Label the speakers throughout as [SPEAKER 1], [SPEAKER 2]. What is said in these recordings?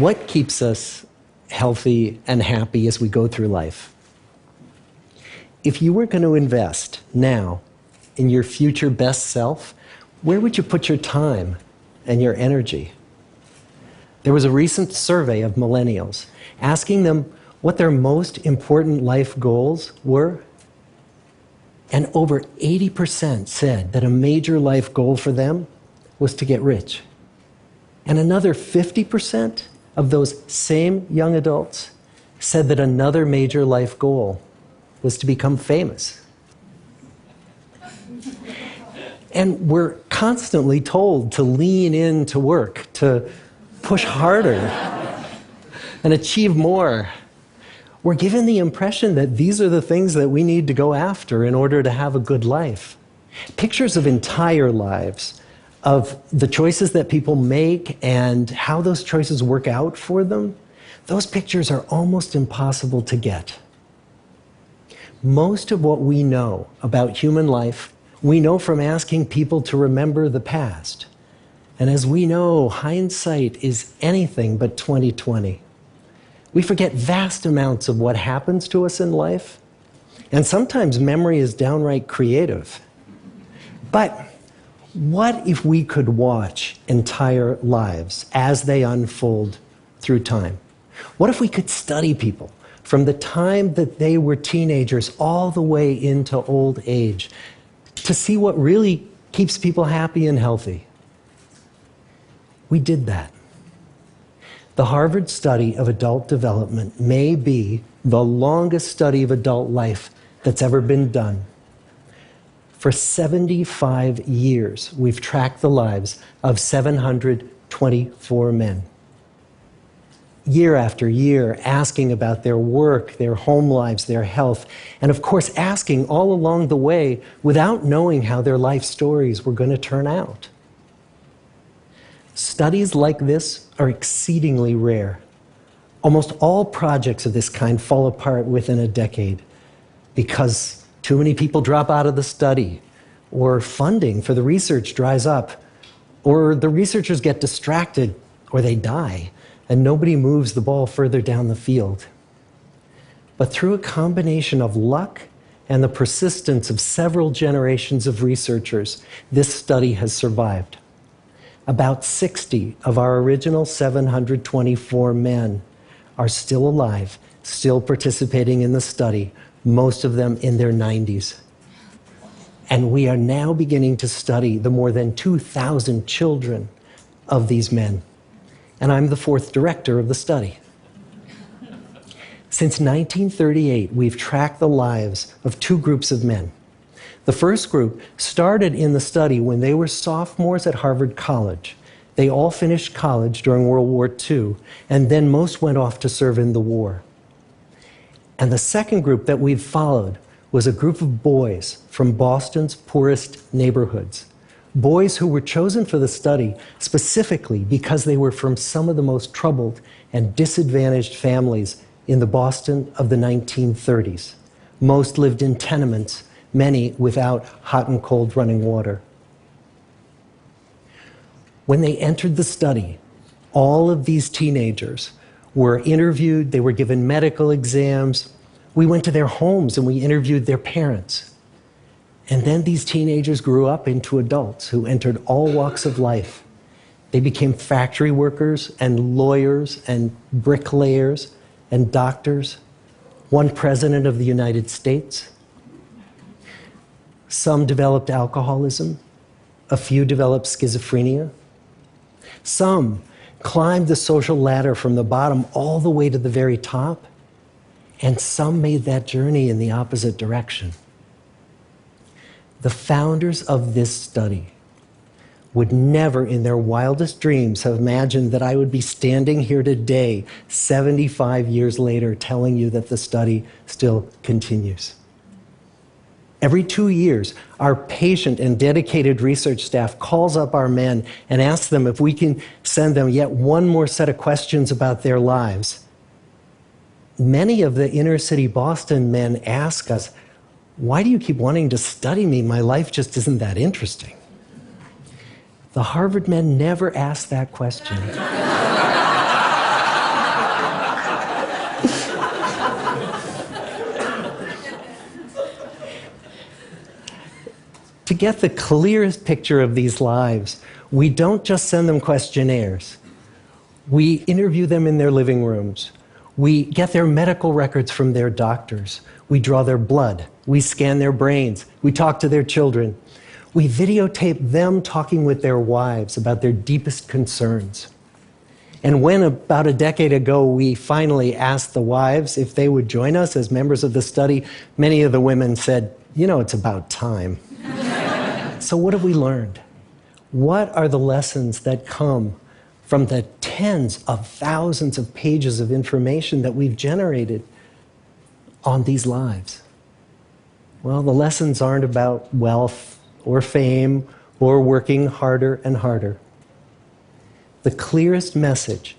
[SPEAKER 1] What keeps us healthy and happy as we go through life? If you were going to invest now in your future best self, where would you put your time and your energy? There was a recent survey of millennials asking them what their most important life goals were. And over 80% said that a major life goal for them was to get rich. And another 50% of those same young adults said that another major life goal was to become famous. And we're constantly told to lean into work, to push harder and achieve more. We're given the impression that these are the things that we need to go after in order to have a good life. Pictures of entire lives, of the choices that people make and how those choices work out for them, those pictures are almost impossible to get. Most of what we know about human life, we know from asking people to remember the past. And as we know, hindsight is anything but 20/20. We forget vast amounts of what happens to us in life, and sometimes memory is downright creative. But what if we could watch entire lives as they unfold through time? What if we could study people from the time that they were teenagers all the way into old age to see what really keeps people happy and healthy? We did that. The Harvard study of adult development may be the longest study of adult life that's ever been done. For 75 years, we've tracked the lives of 724 men. Year after year, asking about their work, their home lives, their health, and of course, asking all along the way without knowing how their life stories were going to turn out. Studies like this are exceedingly rare. Almost all projects of this kind fall apart within a decade because too many people drop out of the study, or funding for the research dries up, or the researchers get distracted, or they die, and nobody moves the ball further down the field. But through a combination of luck and the persistence of several generations of researchers, this study has survived. About 60 of our original 724 men are still alive, still participating in the study, most of them in their 90s. And we are now beginning to study the more than 2,000 children of these men. And I'm the fourth director of the study. Since 1938, we've tracked the lives of two groups of men. The first group started in the study when they were sophomores at Harvard College. They all finished college during World War II, and then most went off to serve in the war. And the second group that we've followed was a group of boys from Boston's poorest neighborhoods. Boys who were chosen for the study specifically because they were from some of the most troubled and disadvantaged families in the Boston of the 1930s. Most lived in tenements, many without hot and cold running water. When they entered the study, all of these teenagers were interviewed, they were given medical exams. We went to their homes and we interviewed their parents. And then these teenagers grew up into adults who entered all walks of life. They became factory workers and lawyers and bricklayers and doctors, one president of the United States. Some developed alcoholism, a few developed schizophrenia. Some climbed the social ladder from the bottom all the way to the very top, and some made that journey in the opposite direction. The founders of this study would never in their wildest dreams have imagined that I would be standing here today, 75 years later, telling you that the study still continues. Every 2 years, our patient and dedicated research staff calls up our men and asks them if we can send them yet one more set of questions about their lives. Many of the inner city Boston men ask us, "Why do you keep wanting to study me? My life just isn't that interesting." The Harvard men never asked that question. get the clearest picture of these lives, we don't just send them questionnaires. We interview them in their living rooms. We get their medical records from their doctors. We draw their blood. We scan their brains. We talk to their children. We videotape them talking with their wives about their deepest concerns. And when, about a decade ago, we finally asked the wives if they would join us as members of the study, many of the women said, "You know, it's about time." So what have we learned? What are the lessons that come from the tens of thousands of pages of information that we've generated on these lives? Well, the lessons aren't about wealth or fame or working harder and harder. The clearest message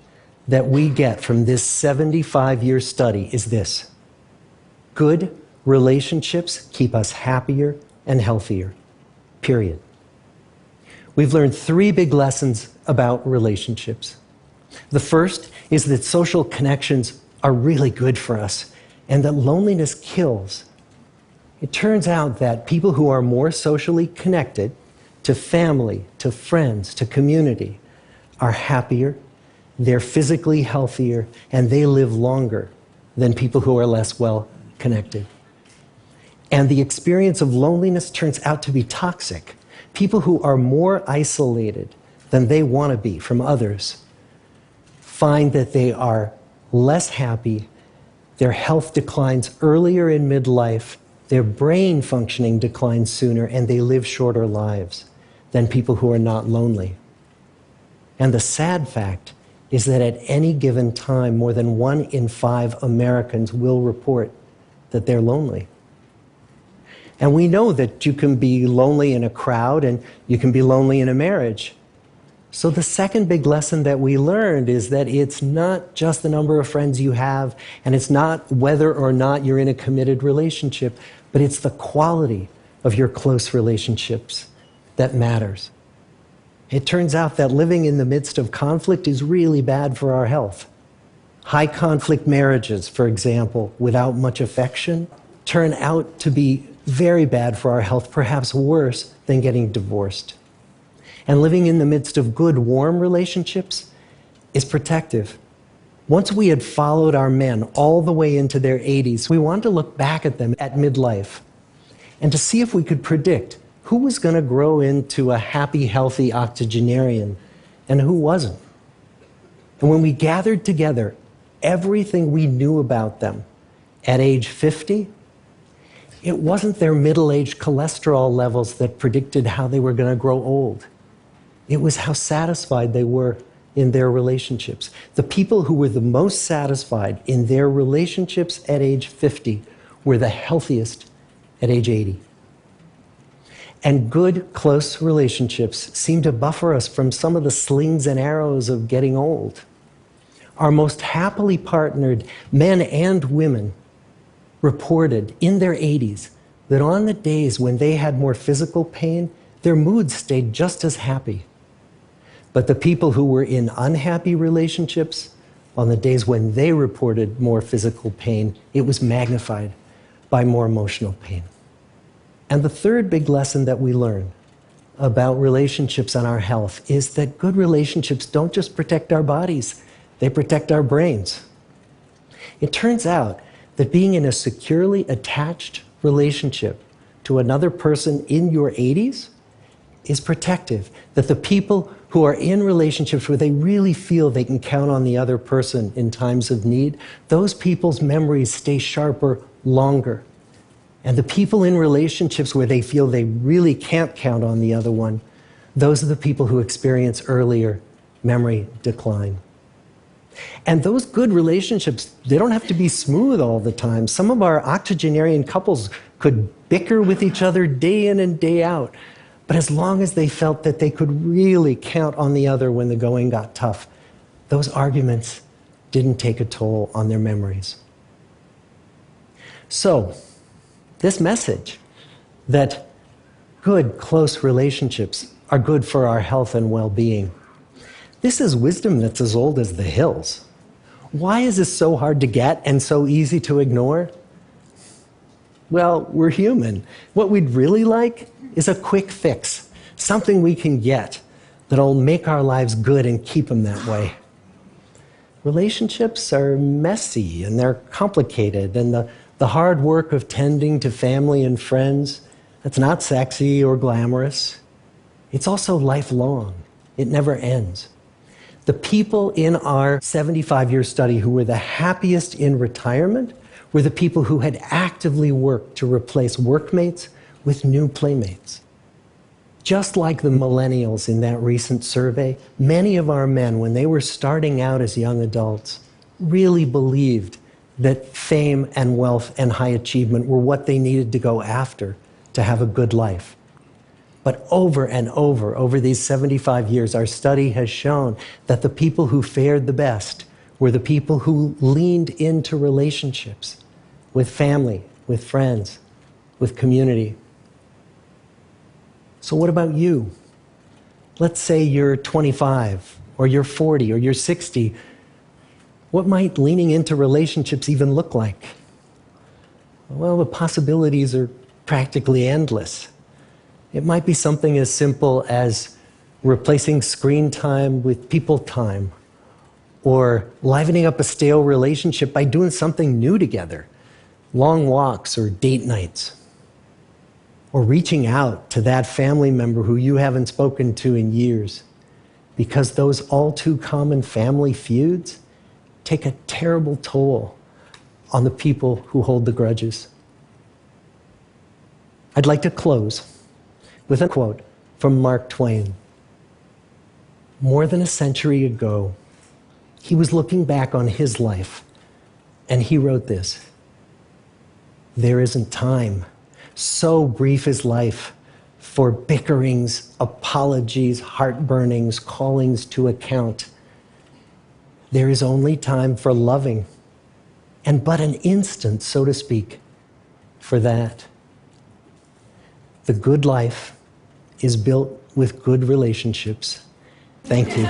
[SPEAKER 1] that we get from this 75-year study is this: good relationships keep us happier and healthier, period. We've learned 3 big lessons about relationships. The first is that social connections are really good for us and that loneliness kills. It turns out that people who are more socially connected to family, to friends, to community, are happier, they're physically healthier, and they live longer than people who are less well connected. And the experience of loneliness turns out to be toxic. People who are more isolated than they want to be from others find that they are less happy, their health declines earlier in midlife, their brain functioning declines sooner, and they live shorter lives than people who are not lonely. And the sad fact is that at any given time, more than 1 in 5 Americans will report that they're lonely. And we know that you can be lonely in a crowd and you can be lonely in a marriage. So the second big lesson that we learned is that it's not just the number of friends you have, and it's not whether or not you're in a committed relationship, but it's the quality of your close relationships that matters. It turns out that living in the midst of conflict is really bad for our health. High conflict marriages, for example, without much affection, turn out to be very bad for our health, perhaps worse than getting divorced. And living in the midst of good, warm relationships is protective. Once we had followed our men all the way into their 80s, we wanted to look back at them at midlife and to see if we could predict who was going to grow into a happy, healthy octogenarian and who wasn't. And when we gathered together everything we knew about them at age 50, it wasn't their middle-aged cholesterol levels that predicted how they were going to grow old. It was how satisfied they were in their relationships. The people who were the most satisfied in their relationships at age 50 were the healthiest at age 80. And good, close relationships seem to buffer us from some of the slings and arrows of getting old. Our most happily partnered men and women reported in their 80s that on the days when they had more physical pain, their moods stayed just as happy. But the people who were in unhappy relationships, on the days when they reported more physical pain, it was magnified by more emotional pain. And the third big lesson that we learn about relationships and our health is that good relationships don't just protect our bodies, they protect our brains. It turns out that being in a securely attached relationship to another person in your 80s is protective. That the people who are in relationships where they really feel they can count on the other person in times of need, those people's memories stay sharper longer. And the people in relationships where they feel they really can't count on the other one, those are the people who experience earlier memory decline. And those good relationships, they don't have to be smooth all the time. Some of our octogenarian couples could bicker with each other day in and day out. But as long as they felt that they could really count on the other when the going got tough, those arguments didn't take a toll on their memories. So, this message that good, close relationships are good for our health and well-being, this is wisdom that's as old as the hills. Why is this so hard to get and so easy to ignore? Well, we're human. What we'd really like is a quick fix, something we can get that'll make our lives good and keep them that way. Relationships are messy and they're complicated, and the hard work of tending to family and friends, that's not sexy or glamorous. It's also lifelong. It never ends. The people in our 75-year study who were the happiest in retirement were the people who had actively worked to replace workmates with new playmates. Just like the millennials in that recent survey, many of our men, when they were starting out as young adults, really believed that fame and wealth and high achievement were what they needed to go after to have a good life. But over and over these 75 years, our study has shown that the people who fared the best were the people who leaned into relationships with family, with friends, with community. So what about you? Let's say you're 25, or you're 40, or you're 60. What might leaning into relationships even look like? Well, the possibilities are practically endless. It might be something as simple as replacing screen time with people time, or livening up a stale relationship by doing something new together, long walks or date nights, or reaching out to that family member who you haven't spoken to in years, because those all too common family feuds take a terrible toll on the people who hold the grudges. I'd like to close with a quote from Mark Twain. More than a century ago, he was looking back on his life, and he wrote this: "There isn't time, so brief is life, for bickerings, apologies, heartburnings, callings to account. There is only time for loving, and but an instant, so to speak, for that." The good life is built with good relationships. Thank you.